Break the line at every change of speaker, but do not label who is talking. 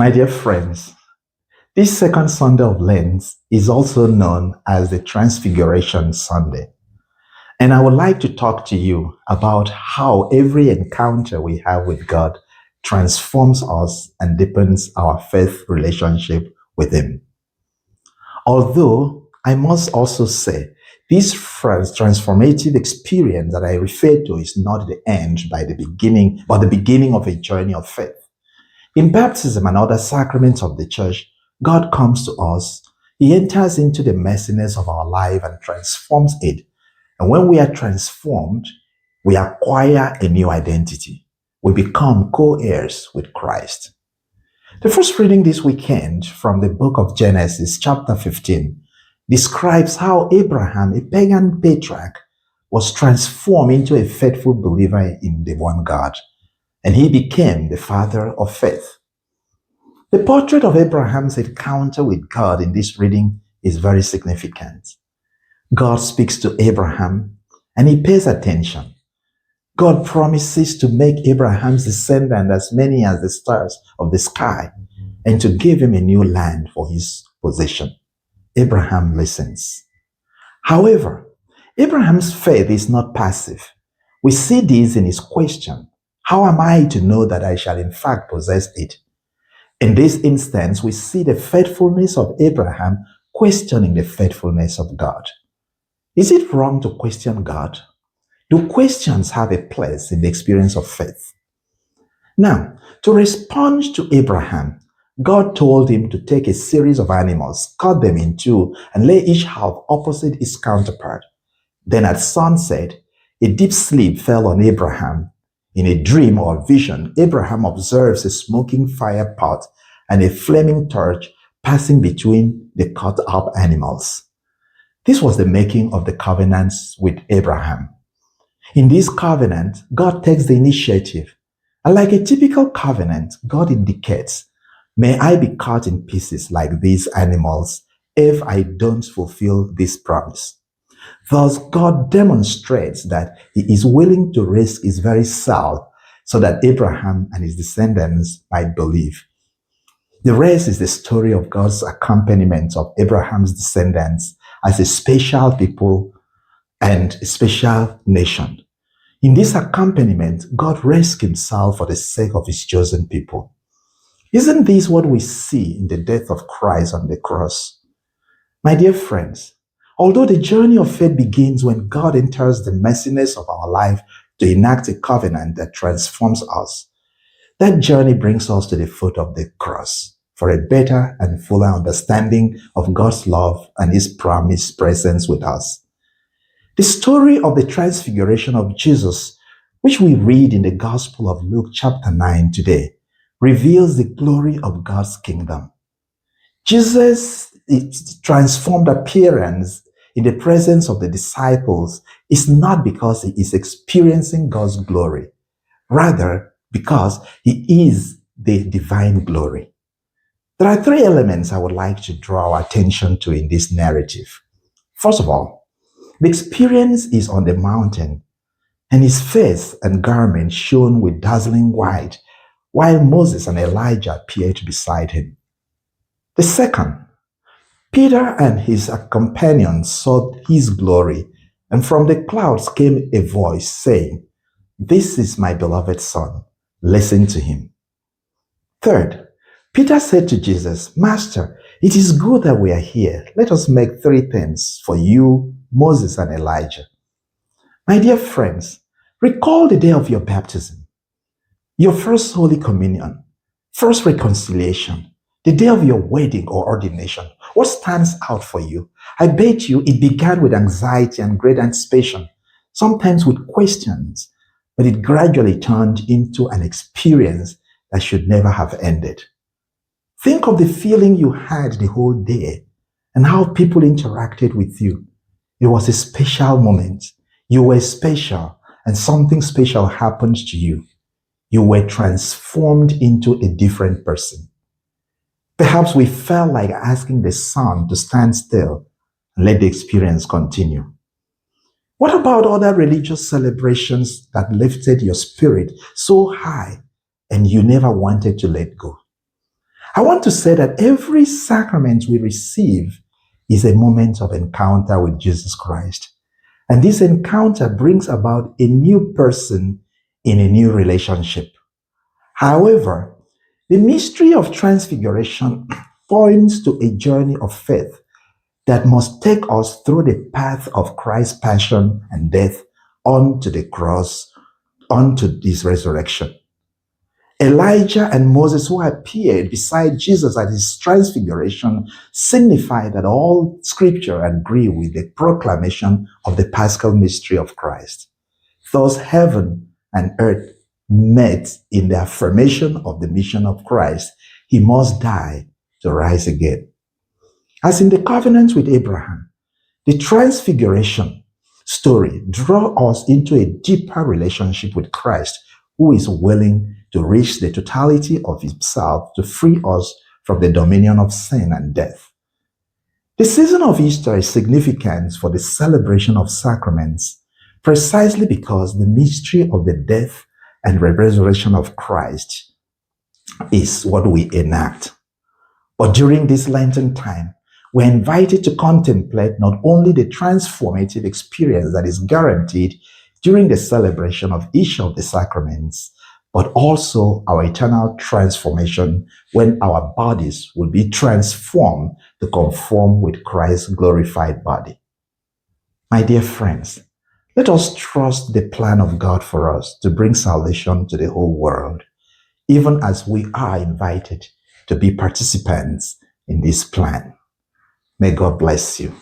My dear friends, this second Sunday of Lent is also known as the Transfiguration Sunday. And I would like to talk to you about how every encounter we have with God transforms us and deepens our faith relationship with Him. Although I must also say, this transformative experience that I refer to is not the end by the beginning, but the beginning of a journey of faith. In baptism and other sacraments of the church, God comes to us. He enters into the messiness of our life and transforms it. And when we are transformed, we acquire a new identity. We become co-heirs with Christ. The first reading this weekend from the book of Genesis, chapter 15, describes how Abraham, a pagan patriarch, was transformed into a faithful believer in the one God, and he became the father of faith. The portrait of Abraham's encounter with God in this reading is very significant. God speaks to Abraham and he pays attention. God promises to make Abraham's descendants as many as the stars of the sky and to give him a new land for his possession. Abraham listens. However, Abraham's faith is not passive. We see this in his question. How am I to know that I shall in fact possess it? In this instance, we see the faithfulness of Abraham questioning the faithfulness of God. Is it wrong to question God? Do questions have a place in the experience of faith? Now, to respond to Abraham, God told him to take a series of animals, cut them in two, and lay each half opposite its counterpart. Then at sunset, a deep sleep fell on Abraham. In a dream or vision, Abraham observes a smoking fire pot and a flaming torch passing between the cut-up animals. This was the making of the covenants with Abraham. In this covenant, God takes the initiative. And like a typical covenant, God indicates, may I be cut in pieces like these animals if I don't fulfill this promise. Thus, God demonstrates that he is willing to risk his very self so that Abraham and his descendants might believe. The rest is the story of God's accompaniment of Abraham's descendants as a special people and a special nation. In this accompaniment, God risks himself for the sake of his chosen people. Isn't this what we see in the death of Christ on the cross? My dear friends, although the journey of faith begins when God enters the messiness of our life to enact a covenant that transforms us, that journey brings us to the foot of the cross for a better and fuller understanding of God's love and his promised presence with us. The story of the transfiguration of Jesus, which we read in the Gospel of Luke chapter 9 today, reveals the glory of God's kingdom. Jesus' transformed appearance in the presence of the disciples is not because he is experiencing God's glory, rather because he is the divine glory. There are three elements I would like to draw our attention to in this narrative. First of all, the experience is on the mountain, and his face and garment shone with dazzling white, while Moses and Elijah appeared beside him. The second, Peter and his companions saw his glory, and from the clouds came a voice saying, "This is my beloved Son, listen to him." Third, Peter said to Jesus, "Master, it is good that we are here. Let us make three tents for you, Moses, and Elijah." My dear friends, recall the day of your baptism, your first Holy Communion, first reconciliation, the day of your wedding or ordination. What stands out for you? I bet you it began with anxiety and great anticipation, sometimes with questions, but it gradually turned into an experience that should never have ended. Think of the feeling you had the whole day and how people interacted with you. It was a special moment. You were special, and something special happened to you. You were transformed into a different person. Perhaps we felt like asking the sun to stand still and let the experience continue. What about other religious celebrations that lifted your spirit so high and you never wanted to let go? I want to say that every sacrament we receive is a moment of encounter with Jesus Christ. And this encounter brings about a new person in a new relationship. However, the mystery of transfiguration points to a journey of faith that must take us through the path of Christ's passion and death onto the cross, onto this resurrection. Elijah and Moses, who appeared beside Jesus at his transfiguration, signify that all scripture agree with the proclamation of the paschal mystery of Christ. Thus, heaven and earth met in the affirmation of the mission of Christ. He must die to rise again. As in the covenant with Abraham, the transfiguration story draws us into a deeper relationship with Christ, who is willing to reach the totality of himself to free us from the dominion of sin and death. The season of Easter is significant for the celebration of sacraments precisely because the mystery of the death and resurrection of Christ is what we enact. But during this Lenten time, we're invited to contemplate not only the transformative experience that is guaranteed during the celebration of each of the sacraments, but also our eternal transformation when our bodies will be transformed to conform with Christ's glorified body. My dear friends, let us trust the plan of God for us to bring salvation to the whole world, even as we are invited to be participants in this plan. May God bless you.